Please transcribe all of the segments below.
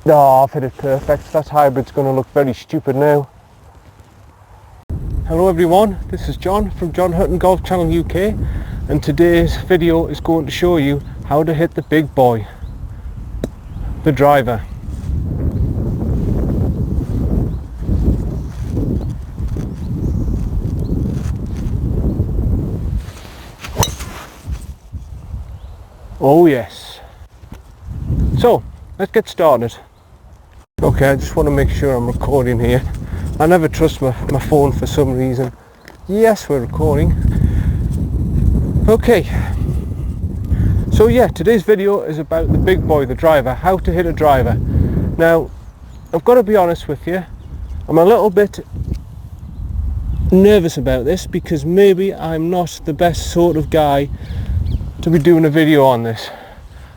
Oh, I've hit it perfect. That hybrid's going to look very stupid now. Hello everyone, this is John from John Hutton Golf Channel UK, and today's video is going to show you how to hit the big boy, the driver. Oh yes. So, let's get started. Okay, I just want to make sure I'm recording here. I never trust my phone for some reason. Yes, we're recording. Okay. So yeah, today's video is about the big boy, the driver, how to hit a driver. Now, I've got to be honest with you, I'm a little bit nervous about this because maybe I'm not the best sort of guy to be doing a video on this.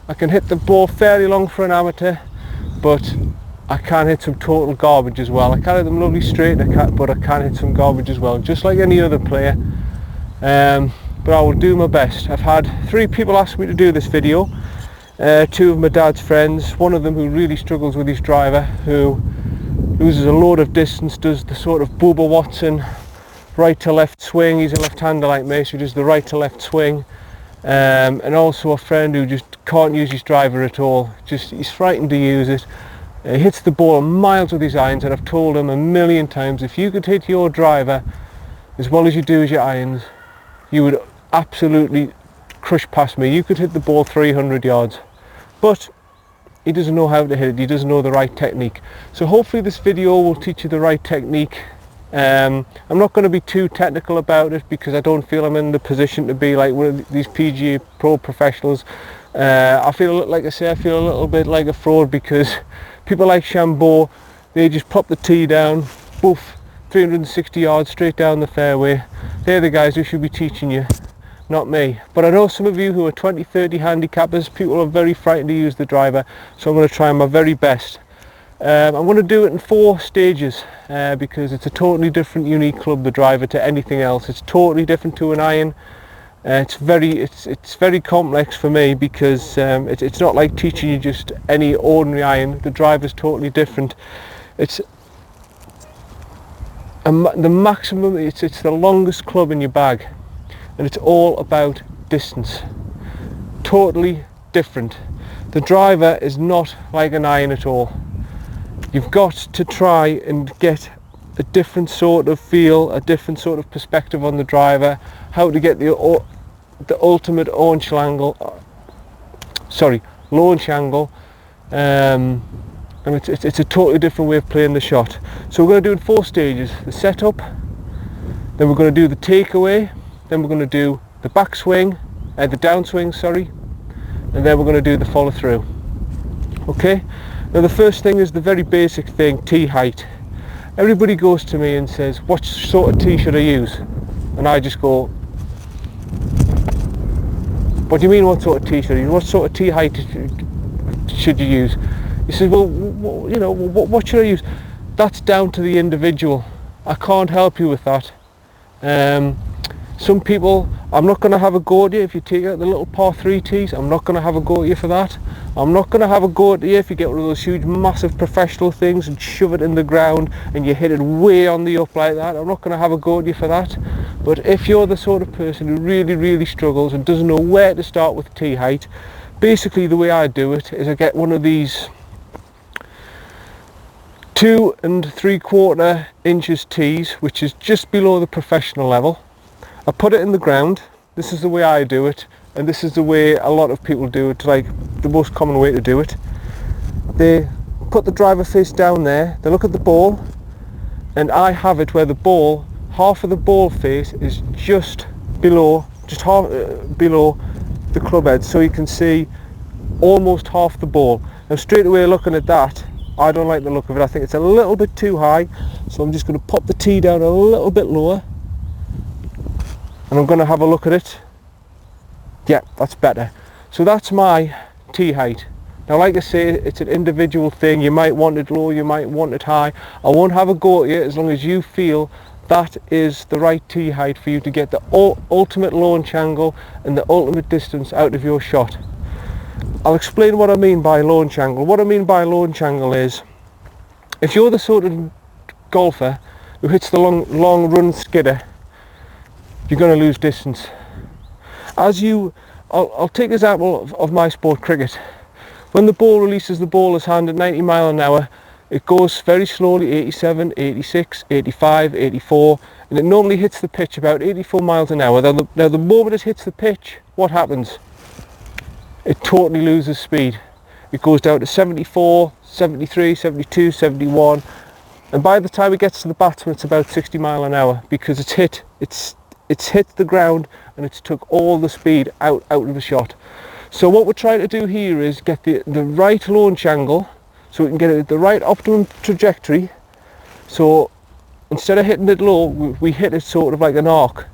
I can hit the ball fairly long for an amateur, but I can hit some total garbage as well. I can hit them lovely straight, but I can hit some garbage as well, just like any other player. But I will do my best. I've had 3 people ask me to do this video. 2 of my dad's friends, one of them who really struggles with his driver, who loses a load of distance, does the sort of Bubba Watson right to left swing. He's a left-hander like me, so he does the right to left swing. And also a friend who just can't use his driver at all. He's frightened to use it. He hits the ball miles with his irons, and I've told him a million times, if you could hit your driver as well as you do as your irons, you would absolutely crush past me. You could hit the ball 300 yards. But he doesn't know how to hit it. He doesn't know the right technique. So hopefully this video will teach you the right technique. I'm not going to be too technical about it because I don't feel I'm in the position to be like one of these PGA Pro professionals. I feel, like I say, I feel a little bit like a fraud because people like Shambo, they just pop the tee down, boof, 360 yards straight down the fairway. They're the guys who should be teaching you, not me. But I know some of you who are 20, 30 handicappers, people are very frightened to use the driver, so I'm going to try my very best. I'm going to do it in 4 stages because it's a totally different, unique club, the driver, to anything else. It's totally different to an iron. It's very complex for me because it's not like teaching you just any ordinary iron. The driver's totally different. It's the maximum. It's the longest club in your bag, and it's all about distance. Totally different. The driver is not like an iron at all. You've got to try and get a different sort of feel, a different sort of perspective on the driver, how to get the ultimate launch angle, and it's a totally different way of playing the shot. So we're going to do it in 4 stages: the setup, then we're going to do the takeaway, then we're going to do the backswing, the downswing, and then we're going to do the follow through. Okay. Now the first thing is the very basic thing, tee height. Everybody goes to me and says, what sort of tee should I use? And I just go, what do you mean what sort of tee should I use? What sort of tee height should you use? He says, well, you know, what should I use? That's down to the individual. I can't help you with that. Some people, I'm not going to have a go at you if you take out the little par 3 tees. I'm not going to have a go at you for that. I'm not going to have a go at you if you get one of those huge massive professional things and shove it in the ground and you hit it way on the up like that. I'm not going to have a go at you for that. But if you're the sort of person who really struggles and doesn't know where to start with tee height, basically the way I do it is I get one of these 2 3/4 inches tees, which is just below the professional level. I put it in the ground. This is the way I do it, and this is the way a lot of people do it, like the most common way to do it. They put the driver face down there, they look at the ball, and I have it where the ball, half of the ball face is just half below the club head, so you can see almost half the ball. Now straight away looking at that, I don't like the look of it. I think it's a little bit too high, so I'm just going to pop the tee down a little bit lower. And I'm going to have a look at it. Yeah, that's better. So that's my tee height. Now like I say, it's an individual thing. You might want it low, you might want it high. I won't have a go at you as long as you feel that is the right tee height for you to get the ultimate launch angle and the ultimate distance out of your shot. I'll explain what I mean by launch angle. What I mean by launch angle is, if you're the sort of golfer who hits the long run skidder, you're going to lose distance. I'll take an example of my sport, cricket. When the ball releases the bowler's hand at 90 miles an hour, it goes very slowly, 87, 86, 85, 84, and it normally hits the pitch about 84 miles an hour. Now the moment it hits the pitch, what happens? It totally loses speed. It goes down to 74, 73, 72, 71, and by the time it gets to the batsman, it's about 60 miles an hour, because it's hit the ground and it's took all the speed out of the shot. So what we're trying to do here is get the right launch angle, so we can get it at the right optimum trajectory. So instead of hitting it low, we hit it sort of like an arc,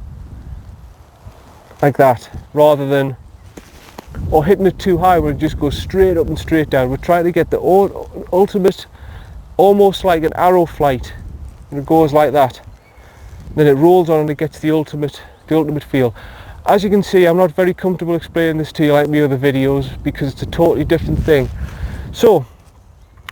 like that, rather than, or hitting it too high where it just goes straight up and straight down. We're trying to get the ultimate, almost like an arrow flight, and it goes like that. Then it rolls on and it gets the ultimate feel. As you can see, I'm not very comfortable explaining this to you like my other videos, because it's a totally different thing. So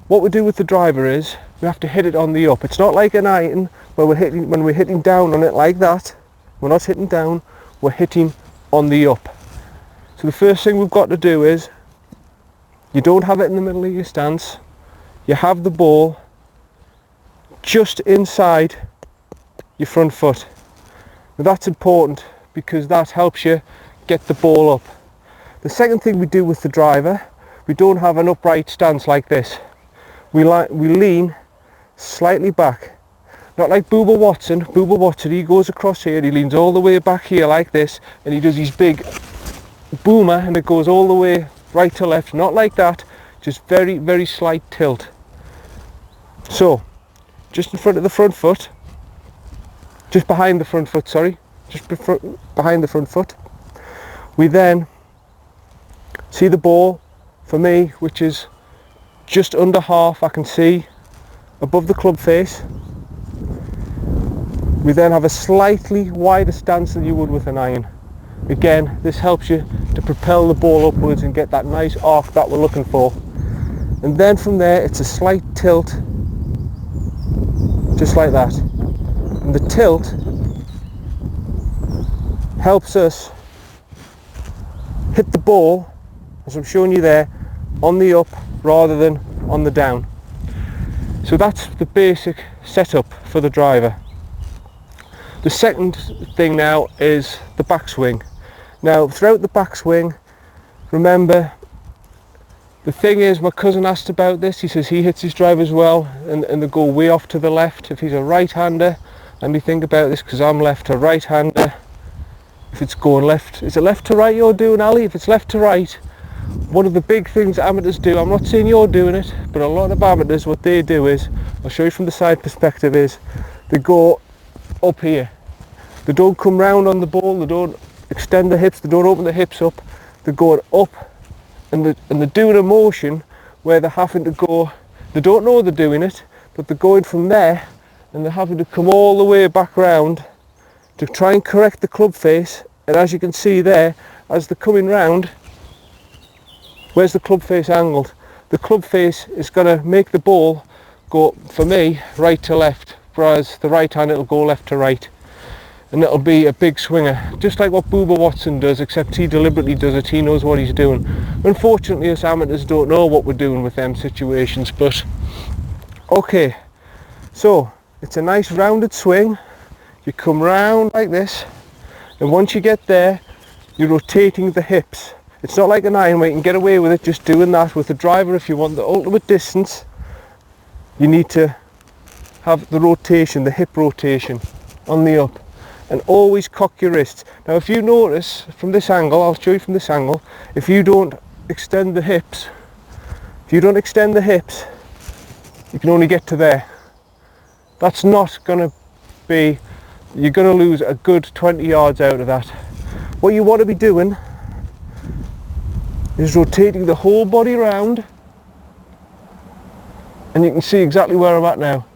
what we do with the driver is we have to hit it on the up. It's not like an iron where when we're hitting down on it like that. We're not hitting down, we're hitting on the up. So the first thing we've got to do is, you don't have it in the middle of your stance. You have the ball just inside your front foot. Now that's important, because that helps you get the ball up. The second thing we do with the driver, we don't have an upright stance like this. We lean slightly back. Not like Booba Watson. Booba Watson, he goes across here, he leans all the way back here like this, and he does his big boomer, and it goes all the way right to left. Not like that, just very, very slight tilt. So, just in front of the front foot, just behind the front foot, sorry, just behind the front foot. We then see the ball, for me, which is just under half, I can see above the club face. We then have a slightly wider stance than you would with an iron. Again, this helps you to propel the ball upwards and get that nice arc that we're looking for. And then from there, it's a slight tilt, just like that. And the tilt helps us hit the ball, as I'm showing you there, on the up rather than on the down. So that's the basic setup for the driver. The second thing now is the backswing. Now throughout the backswing, remember, the thing is, my cousin asked about this. He says he hits his drivers well and they go way off to the left. If he's a right-hander, let me think about this, because I'm left to right-hander. If it's going left, is it left to right you're doing, Ali? If it's left to right, one of the big things amateurs do, I'm not saying you're doing it, but a lot of amateurs, what they do is, I'll show you from the side perspective, is they go up here. They don't come round on the ball, they don't extend the hips, they don't open the hips up, they're going up, and they're doing a motion where they're having to go, they don't know they're doing it, but they're going from there, and they're having to come all the way back round to try and correct the club face. And as you can see there, as they're coming round, where's the club face angled? The club face is going to make the ball go, for me, right to left, whereas the right hand, it'll go left to right, and it'll be a big swinger, just like what Booba Watson does, except he deliberately does it. He knows what he's doing. Unfortunately, us amateurs don't know what we're doing with them situations. But okay, so it's a nice rounded swing. You come round like this, and once you get there, you're rotating the hips. It's not like an iron where you can get away with it just doing that. With the driver, if you want the ultimate distance, you need to have the rotation, the hip rotation on the up, and always cock your wrists. Now if you notice from this angle, I'll show you from this angle, if you don't extend the hips, you can only get to there. That's not going to be, you're going to lose a good 20 yards out of that. What you want to be doing is rotating the whole body round, and you can see exactly where I'm at now.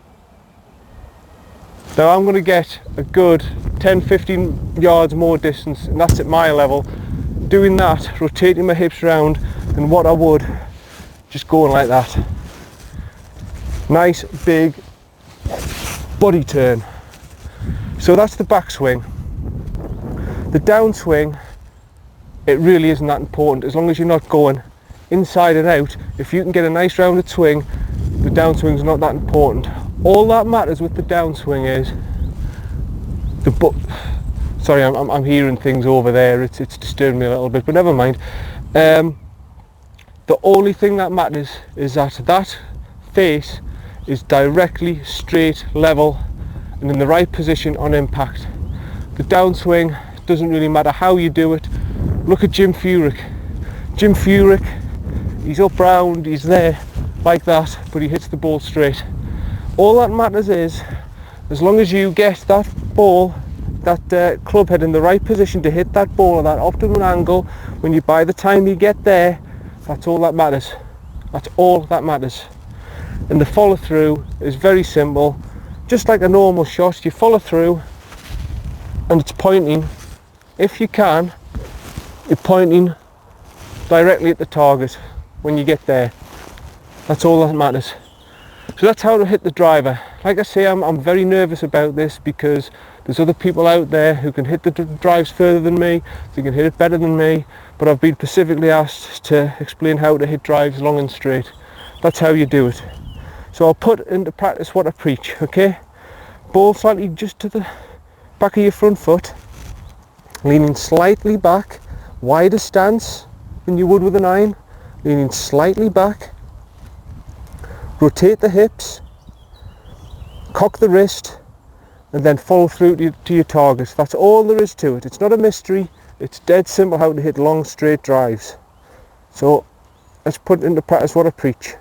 Now I'm going to get a good 10-15 yards more distance, and that's at my level. Doing that, rotating my hips round, than what I would just going like that. Nice big body turn. So that's the backswing. The downswing, it really isn't that important as long as you're not going inside and out. If you can get a nice rounded swing, the downswing's not that important. All that matters with the downswing is sorry, I'm hearing things over there. It's disturbing me a little bit, but never mind. The only thing that matters is that face is directly straight, level, and in the right position on impact. The downswing doesn't really matter how you do it. Look at Jim Furyk. Jim Furyk, he's up round, he's there like that, but he hits the ball straight. All that matters is, as long as you get that ball, that club head in the right position to hit that ball at that optimum angle, by the time you get there, that's all that matters. That's all that matters. And the follow through is very simple. Just like a normal shot, you follow through and it's pointing, if you can, you're pointing directly at the target when you get there. That's all that matters. So that's how to hit the driver. Like I say, I'm very nervous about this because there's other people out there who can hit the drives further than me, they can hit it better than me, but I've been specifically asked to explain how to hit drives long and straight. That's how you do it. So I'll put into practice what I preach, okay? Ball slightly just to the back of your front foot, leaning slightly back, wider stance than you would with an iron, leaning slightly back, rotate the hips, cock the wrist, and then follow through to your target. That's all there is to it. It's not a mystery, it's dead simple how to hit long straight drives. So let's put into practice what I preach.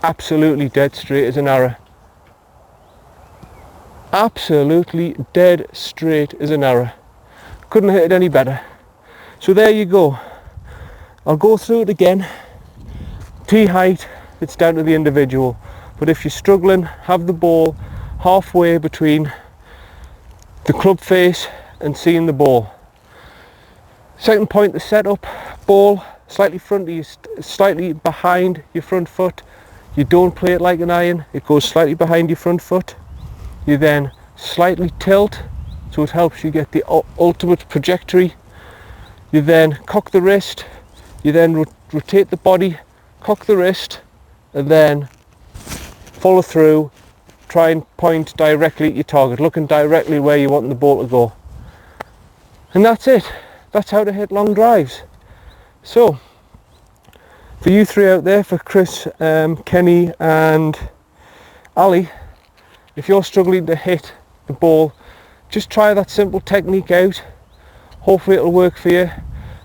Absolutely dead straight as an arrow. Absolutely dead straight as an arrow. Couldn't hit it any better. So there you go. I'll go through it again. Tee height, it's down to the individual. But if you're struggling, have the ball halfway between the club face and seeing the ball. Second point, the setup, ball slightly slightly behind your front foot. You don't play it like an iron, it goes slightly behind your front foot. You then slightly tilt, so it helps you get the ultimate trajectory. You then cock the wrist, you then rotate the body, cock the wrist, and then follow through, try and point directly at your target, looking directly where you want the ball to go. And that's it. That's how to hit long drives. So, for you three out there, for Chris, Kenny and Ali, if you're struggling to hit the ball, just try that simple technique out. Hopefully it'll work for you.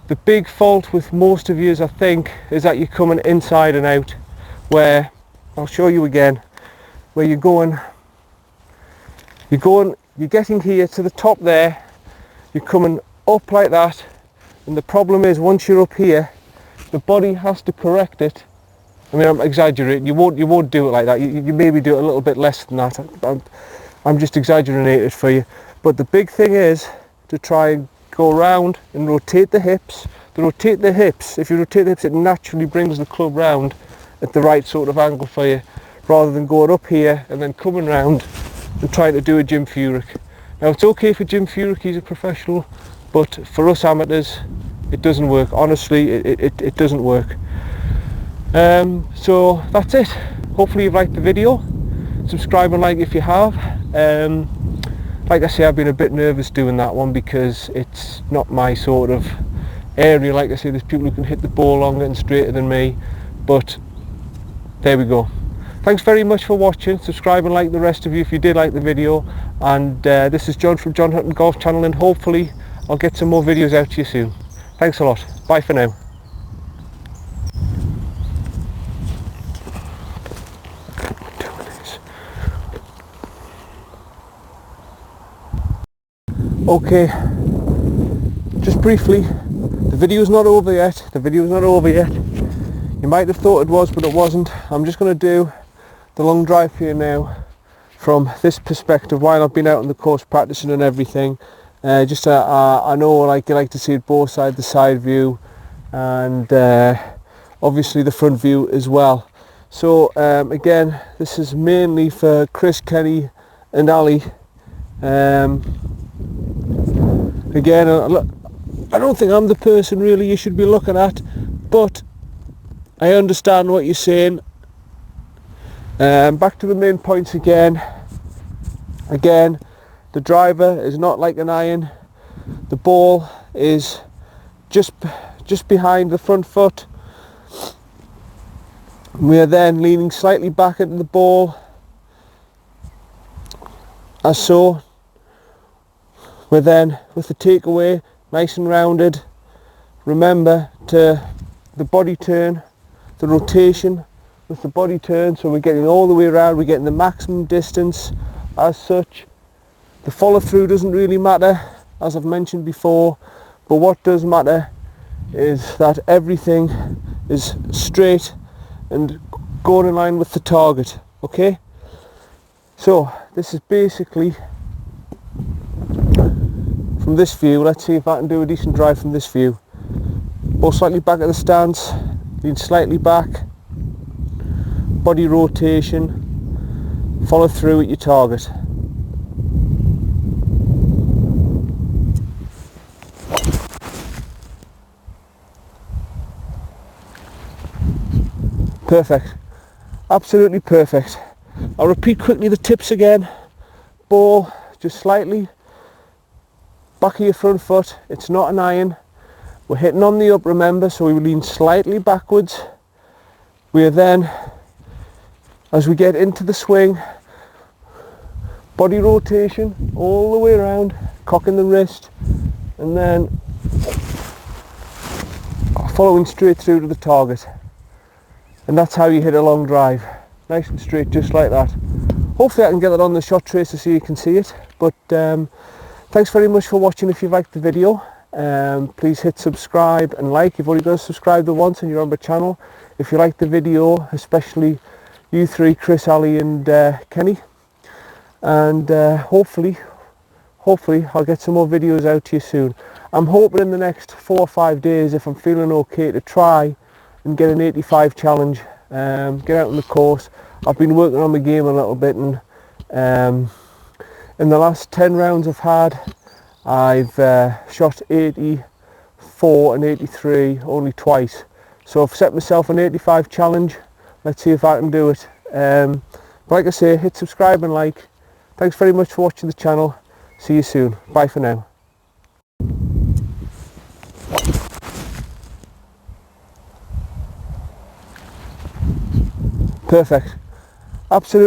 The big fault with most of you, I think, is that you're coming inside and out, where, I'll show you again, where you're getting here to the top there, you're coming up like that, and the problem is once you're up here, the body has to correct it. I mean, I'm exaggerating, you won't do it like that, you maybe do it a little bit less than that, I'm just exaggerating it for you. But the big thing is to try and go around and rotate the hips. If you rotate the hips, it naturally brings the club round at the right sort of angle for you, rather than going up here and then coming round and trying to do a Jim Furyk. Now it's okay for Jim Furyk, he's a professional, but for us amateurs, it doesn't work. Honestly, it doesn't work. So that's it. Hopefully you've liked the video. Subscribe and like if you have. Like I say, I've been a bit nervous doing that one because it's not my sort of area. Like I say, there's people who can hit the ball longer and straighter than me, but there we go. Thanks very much for watching. Subscribe and like the rest of you if you did like the video. And this is John from John Hutton Golf Channel, and hopefully I'll get some more videos out to you soon. Thanks a lot. Bye for now. Okay, just briefly, the video's not over yet. You might have thought it was, but it wasn't. I'm just going to do the long drive for you now from this perspective while I've been out on the course practicing and everything. I know like you like to see it both sides, the side view and obviously the front view as well. So again, this is mainly for Chris, Kenny and Ali. Again, I don't think I'm the person really you should be looking at, but I understand what you're saying. Back to the main points again. Again, the driver is not like an iron. The ball is just behind the front foot. We are then leaning slightly back into the ball, as so. We're then, with the takeaway, nice and rounded. Remember to the body turn, the rotation with the body turn, so we're getting all the way around, we're getting the maximum distance as such. The follow through doesn't really matter, as I've mentioned before, but what does matter is that everything is straight and going in line with the target. Okay, so this is basically from this view. Let's see if I can do a decent drive from this view. Ball slightly back at the stance, lean slightly back, body rotation, follow through at your target. Perfect, absolutely perfect. I'll repeat quickly the tips again. Ball just slightly back of your front foot, it's not an iron. We're hitting on the up, remember, so we lean slightly backwards. We are then, as we get into the swing, body rotation all the way around, cocking the wrist, and then following straight through to the target. And that's how you hit a long drive, nice and straight, just like that. Hopefully I can get that on the shot tracer so you can see it, but thanks very much for watching. If you liked the video, please hit subscribe and like. You've already got to subscribe the once and you're on my channel. If you like the video, especially you three, Chris, Ali and Kenny, and hopefully I'll get some more videos out to you soon. I'm hoping in the next 4 or 5 days, if I'm feeling okay, to try and get an 85 challenge, get out on the course. I've been working on my game a little bit, and in the last 10 rounds I've had, I've shot 84 and 83 only twice. So I've set myself an 85 challenge. Let's see if I can do it. But like I say, hit subscribe and like. Thanks very much for watching the channel. See you soon. Bye for now. Perfect. Absolutely.